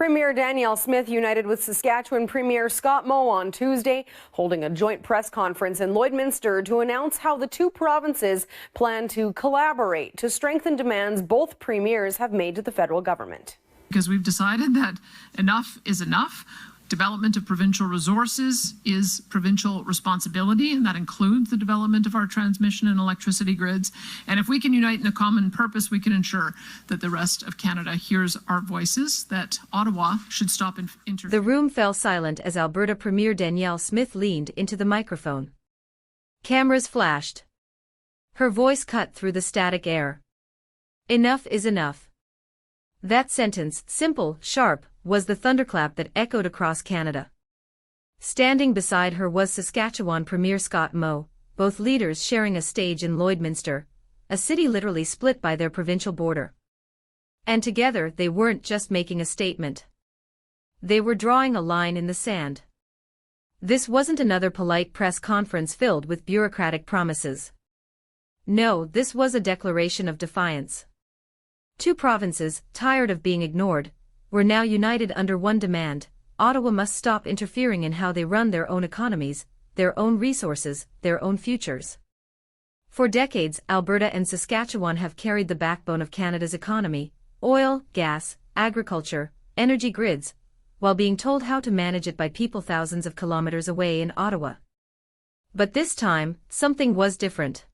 Premier Danielle Smith united with Saskatchewan Premier Scott Moe on Tuesday, holding a joint press conference in Lloydminster to announce how the two provinces plan to collaborate to strengthen demands both premiers have made to the federal government. Because we've decided that enough is enough. Development of provincial resources is provincial responsibility, and that includes the development of our transmission and electricity grids. And if we can unite in a common purpose, we can ensure that the rest of Canada hears our voices, that Ottawa should stop interfering. The room fell silent as Alberta Premier Danielle Smith leaned into the microphone. Cameras flashed. Her voice cut through the static air. Enough is enough. That sentence, simple, sharp, was the thunderclap that echoed across Canada. Standing beside her was Saskatchewan Premier Scott Moe, both leaders sharing a stage in Lloydminster, a city literally split by their provincial border. And together they weren't just making a statement. They were drawing a line in the sand. This wasn't another polite press conference filled with bureaucratic promises. No, this was a declaration of defiance. Two provinces, tired of being ignored, were now united under one demand: Ottawa must stop interfering in how they run their own economies, their own resources, their own futures. For decades, Alberta and Saskatchewan have carried the backbone of Canada's economy: oil, gas, agriculture, energy grids, while being told how to manage it by people thousands of kilometers away in Ottawa. But this time, something was different.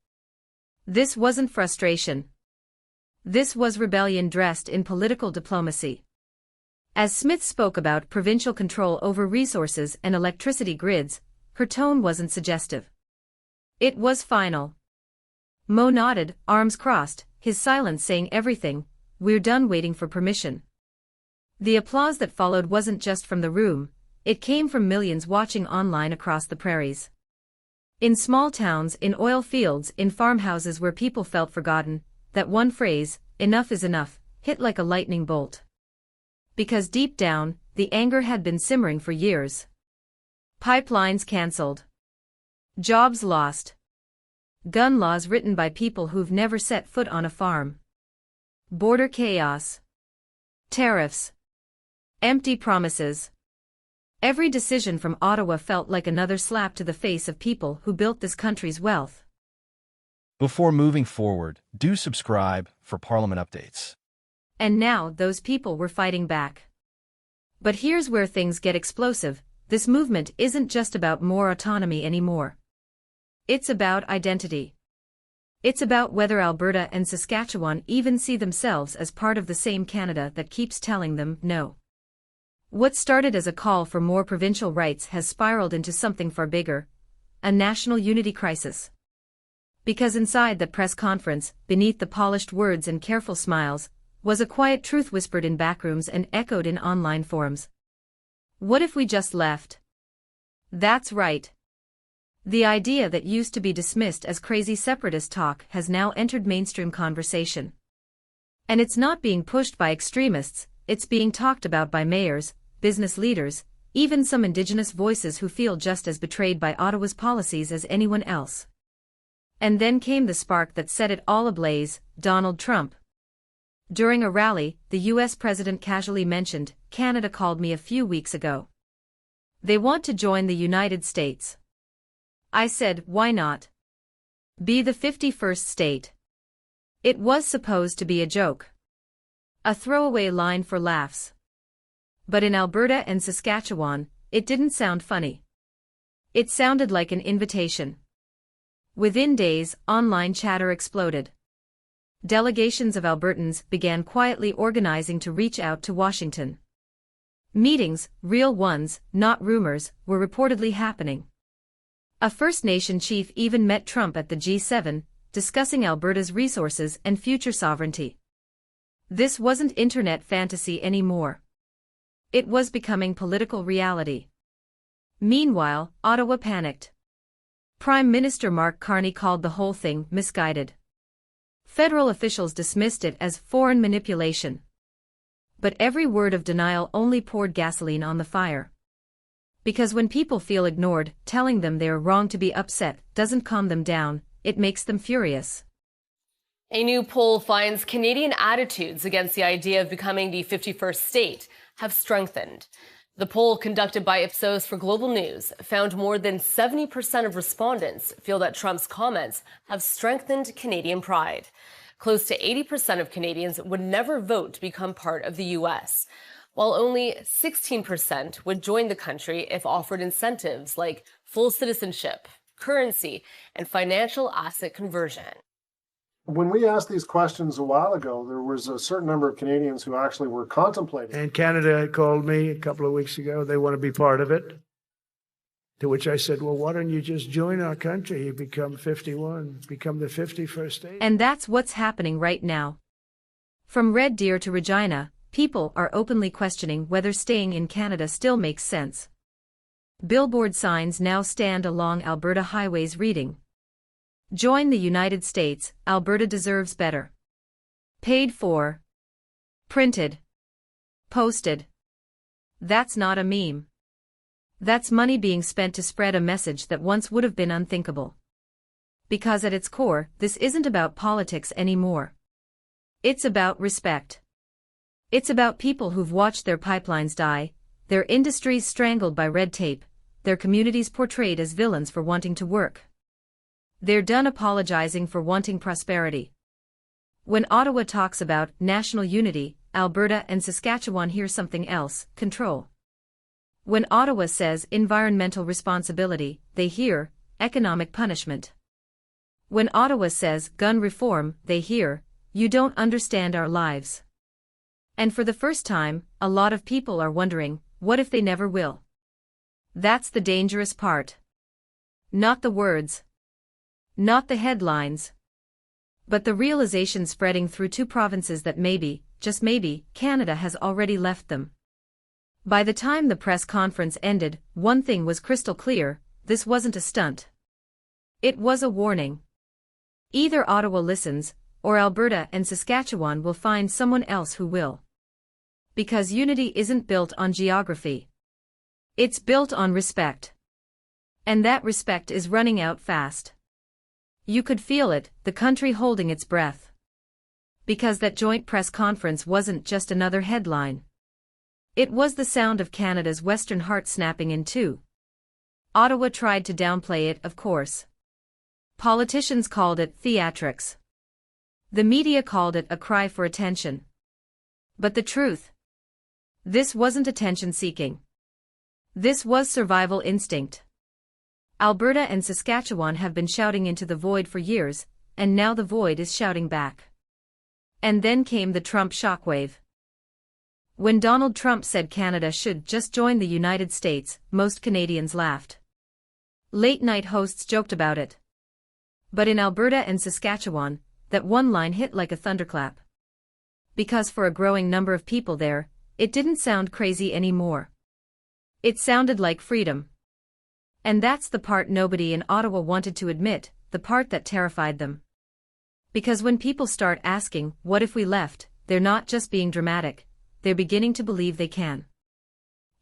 This wasn't frustration. This was rebellion dressed in political diplomacy. As Smith spoke about provincial control over resources and electricity grids, her tone wasn't suggestive. It was final. Moe nodded, arms crossed, his silence saying everything: "We're done waiting for permission." The applause that followed wasn't just from the room, it came from millions watching online across the prairies. In small towns, in oil fields, in farmhouses where people felt forgotten, that one phrase, "enough is enough," hit like a lightning bolt. Because deep down, the anger had been simmering for years. Pipelines cancelled. Jobs lost. Gun laws written by people who've never set foot on a farm. Border chaos. Tariffs. Empty promises. Every decision from Ottawa felt like another slap to the face of people who built this country's wealth. Before moving forward, do subscribe for Parliament updates. And now those people were fighting back. But here's where things get explosive: this movement isn't just about more autonomy anymore. It's about identity. It's about whether Alberta and Saskatchewan even see themselves as part of the same Canada that keeps telling them no. What started as a call for more provincial rights has spiraled into something far bigger: a national unity crisis. Because inside the press conference, beneath the polished words and careful smiles, was a quiet truth whispered in backrooms and echoed in online forums. What if we just left? That's right. The idea that used to be dismissed as crazy separatist talk has now entered mainstream conversation. And it's not being pushed by extremists, it's being talked about by mayors, business leaders, even some Indigenous voices who feel just as betrayed by Ottawa's policies as anyone else. And then came the spark that set it all ablaze: Donald Trump. During a rally, the U.S. president casually mentioned, "Canada called me a few weeks ago. They want to join the United States." I said, why not? Be the 51st state. It was supposed to be a joke. A throwaway line for laughs. But in Alberta and Saskatchewan, it didn't sound funny. It sounded like an invitation. Within days, online chatter exploded. Delegations of Albertans began quietly organizing to reach out to Washington. Meetings, real ones, not rumors, were reportedly happening. A First Nation chief even met Trump at the G7, discussing Alberta's resources and future sovereignty. This wasn't internet fantasy anymore. It was becoming political reality. Meanwhile, Ottawa panicked. Prime Minister Mark Carney called the whole thing misguided. Federal officials dismissed it as foreign manipulation. But every word of denial only poured gasoline on the fire. Because when people feel ignored, telling them they're wrong to be upset doesn't calm them down, it makes them furious. A new poll finds Canadian attitudes against the idea of becoming the 51st state have strengthened. The poll conducted by Ipsos for Global News found more than 70% of respondents feel that Trump's comments have strengthened Canadian pride. Close to 80% of Canadians would never vote to become part of the U.S., while only 16% would join the country if offered incentives like full citizenship, currency, and financial asset conversion. When we asked these questions a while ago, there was a certain number of Canadians who actually were contemplating. And Canada called me a couple of weeks ago. They want to be part of it. To which I said, well, why don't you just join our country? You become 51, become the 51st state. And that's what's happening right now. From Red Deer to Regina, people are openly questioning whether staying in Canada still makes sense. Billboard signs now stand along Alberta highways reading, "Join the United States, Alberta deserves better." Paid for. Printed. Posted. That's not a meme. That's money being spent to spread a message that once would have been unthinkable. Because at its core, this isn't about politics anymore. It's about respect. It's about people who've watched their pipelines die, their industries strangled by red tape, their communities portrayed as villains for wanting to work. They're done apologizing for wanting prosperity. When Ottawa talks about national unity, Alberta and Saskatchewan hear something else: control. When Ottawa says environmental responsibility, they hear economic punishment. When Ottawa says gun reform, they hear, you don't understand our lives. And for the first time, a lot of people are wondering, what if they never will? That's the dangerous part. Not the words. Not the headlines. But the realization spreading through two provinces that maybe, just maybe, Canada has already left them. By the time the press conference ended, one thing was crystal clear: this wasn't a stunt. It was a warning. Either Ottawa listens, or Alberta and Saskatchewan will find someone else who will. Because unity isn't built on geography. It's built on respect. And that respect is running out fast. You could feel it, the country holding its breath. Because that joint press conference wasn't just another headline. It was the sound of Canada's western heart snapping in two. Ottawa tried to downplay it, of course. Politicians called it theatrics. The media called it a cry for attention. But the truth? This wasn't attention-seeking. This was survival instinct. Alberta and Saskatchewan have been shouting into the void for years, and now the void is shouting back. And then came the Trump shockwave. When Donald Trump said Canada should just join the United States, most Canadians laughed. Late-night hosts joked about it. But in Alberta and Saskatchewan, that one line hit like a thunderclap. Because for a growing number of people there, it didn't sound crazy anymore. It sounded like freedom. And that's the part nobody in Ottawa wanted to admit, the part that terrified them. Because when people start asking, what if we left, they're not just being dramatic, they're beginning to believe they can.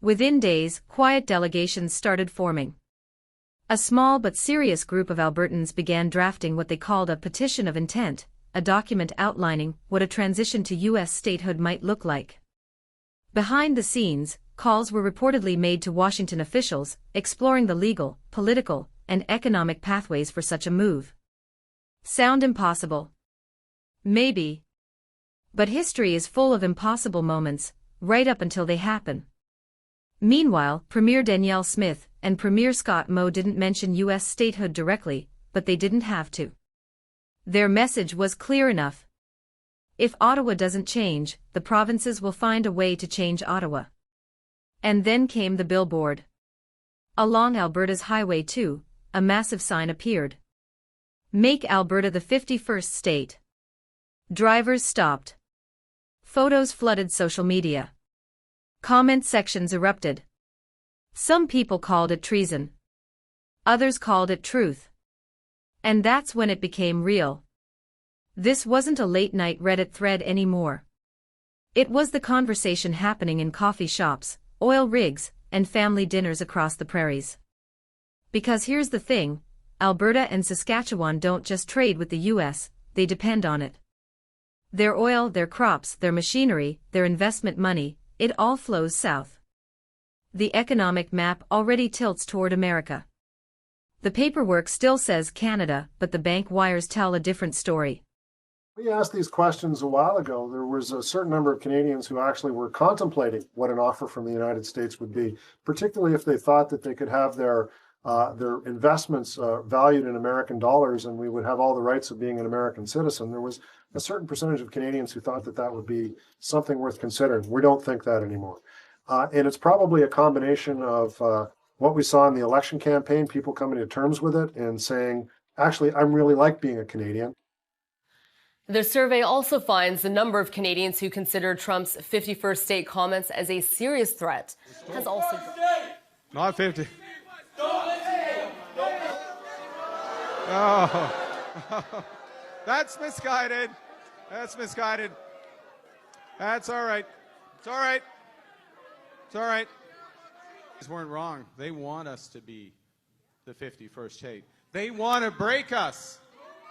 Within days, quiet delegations started forming. A small but serious group of Albertans began drafting what they called a petition of intent, a document outlining what a transition to U.S. statehood might look like. Behind the scenes, calls were reportedly made to Washington officials, exploring the legal, political, and economic pathways for such a move. Sound impossible? Maybe. But history is full of impossible moments, right up until they happen. Meanwhile, Premier Danielle Smith and Premier Scott Moe didn't mention U.S. statehood directly, but they didn't have to. Their message was clear enough. If Ottawa doesn't change, the provinces will find a way to change Ottawa. And then came the billboard. Along Alberta's Highway 2, a massive sign appeared. Make Alberta the 51st state. Drivers stopped. Photos flooded social media. Comment sections erupted. Some people called it treason. Others called it truth. And that's when it became real. This wasn't a late-night Reddit thread anymore. It was the conversation happening in coffee shops, oil rigs, and family dinners across the prairies. Because here's the thing, Alberta and Saskatchewan don't just trade with the U.S., they depend on it. Their oil, their crops, their machinery, their investment money, it all flows south. The economic map already tilts toward America. The paperwork still says Canada, but the bank wires tell a different story. We asked these questions a while ago. There was a certain number of Canadians who actually were contemplating what an offer from the United States would be, particularly if they thought that they could have their investments valued in American dollars and we would have all the rights of being an American citizen. There was a certain percentage of Canadians who thought that that would be something worth considering. We don't think that anymore. And it's probably a combination of what we saw in the election campaign, people coming to terms with it and saying, actually, I'm really like being a Canadian. The survey also finds the number of Canadians who consider Trump's 51st state comments as a serious threat has also not 50. Oh, that's misguided. That's misguided. That's all right. It's all right. It's all right. These weren't wrong. They want us to be the 51st state. They want to break us.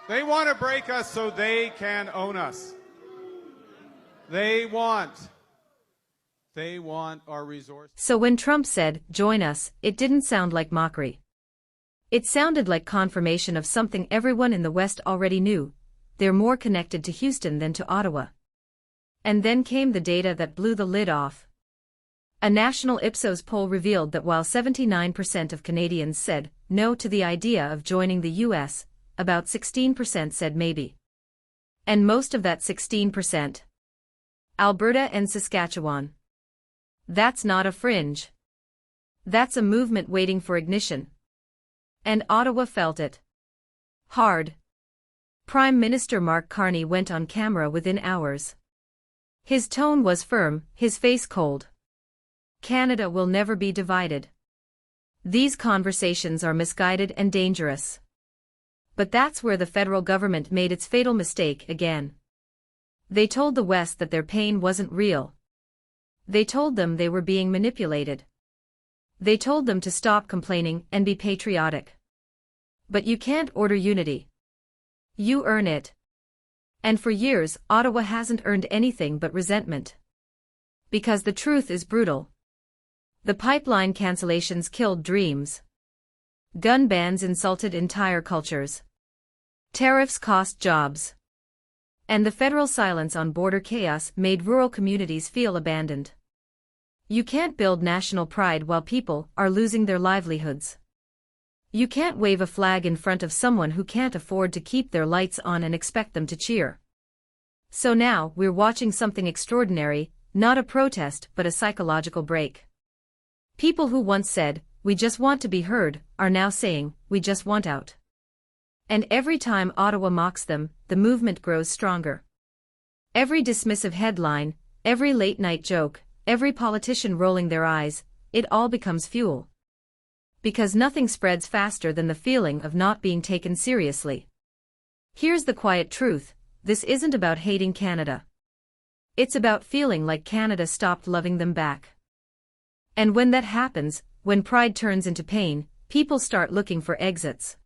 They want to break us so they can own us. They want our resources. So when Trump said, "Join us," it didn't sound like mockery. It sounded like confirmation of something everyone in the West already knew: they're more connected to Houston than to Ottawa. And then came the data that blew the lid off. A national Ipsos poll revealed that while 79% of Canadians said no to the idea of joining the U.S., about 16% said maybe. And most of that 16%? Alberta and Saskatchewan. That's not a fringe. That's a movement waiting for ignition. And Ottawa felt it. Hard. Prime Minister Mark Carney went on camera within hours. His tone was firm, his face cold. Canada will never be divided. These conversations are misguided and dangerous. But that's where the federal government made its fatal mistake again. They told the West that their pain wasn't real. They told them they were being manipulated. They told them to stop complaining and be patriotic. But you can't order unity. You earn it. And for years, Ottawa hasn't earned anything but resentment. Because the truth is brutal. The pipeline cancellations killed dreams. Gun bans insulted entire cultures. Tariffs cost jobs. And the federal silence on border chaos made rural communities feel abandoned. You can't build national pride while people are losing their livelihoods. You can't wave a flag in front of someone who can't afford to keep their lights on and expect them to cheer. So now we're watching something extraordinary, not a protest but a psychological break. People who once said, "We just want to be heard," are now saying, "We just want out." And every time Ottawa mocks them, the movement grows stronger. Every dismissive headline, every late-night joke, every politician rolling their eyes, it all becomes fuel. Because nothing spreads faster than the feeling of not being taken seriously. Here's the quiet truth: this isn't about hating Canada. It's about feeling like Canada stopped loving them back. And when that happens, when pride turns into pain, people start looking for exits.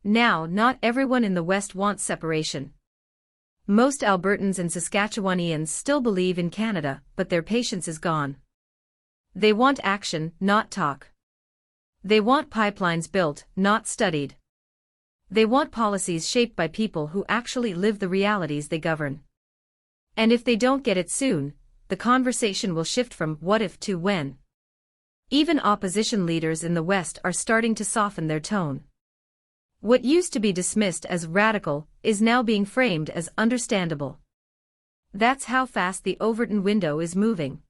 Now, not everyone in the West wants separation. Most Albertans and Saskatchewanians still believe in Canada, but their patience is gone. They want action, not talk. They want pipelines built, not studied. They want policies shaped by people who actually live the realities they govern. And if they don't get it soon, the conversation will shift from what if to when. Even opposition leaders in the West are starting to soften their tone. What used to be dismissed as radical is now being framed as understandable. That's how fast the Overton window is moving.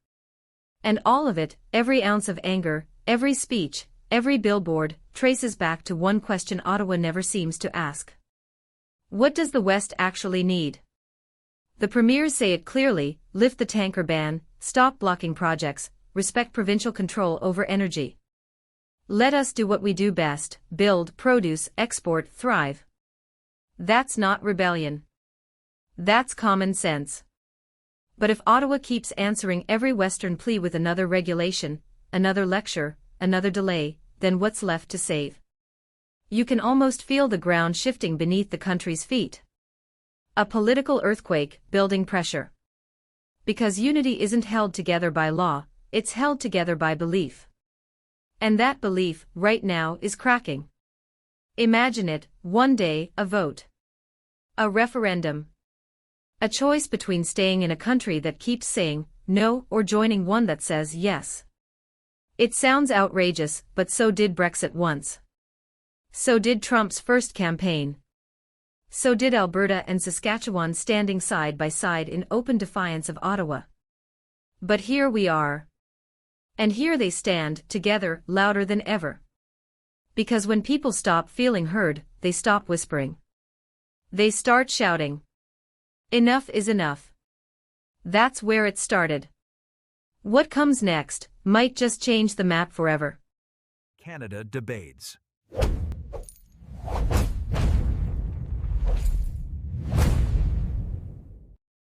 And all of it, every ounce of anger, every speech, every billboard, traces back to one question Ottawa never seems to ask. What does the West actually need? The premiers say it clearly: lift the tanker ban, stop blocking projects, respect provincial control over energy. Let us do what we do best: build, produce, export, thrive. That's not rebellion. That's common sense. But if Ottawa keeps answering every Western plea with another regulation, another lecture, another delay, then what's left to save? You can almost feel the ground shifting beneath the country's feet. A political earthquake, building pressure. Because unity isn't held together by law, it's held together by belief. And that belief, right now, is cracking. Imagine it, one day, a vote. A referendum. A choice between staying in a country that keeps saying no or joining one that says yes. It sounds outrageous, but so did Brexit once. So did Trump's first campaign. So did Alberta and Saskatchewan standing side by side in open defiance of Ottawa. But here we are. And here they stand, together, louder than ever. Because when people stop feeling heard, they stop whispering. They start shouting. Enough is enough. That's where it started. What comes next might just change the map forever. Canada debates.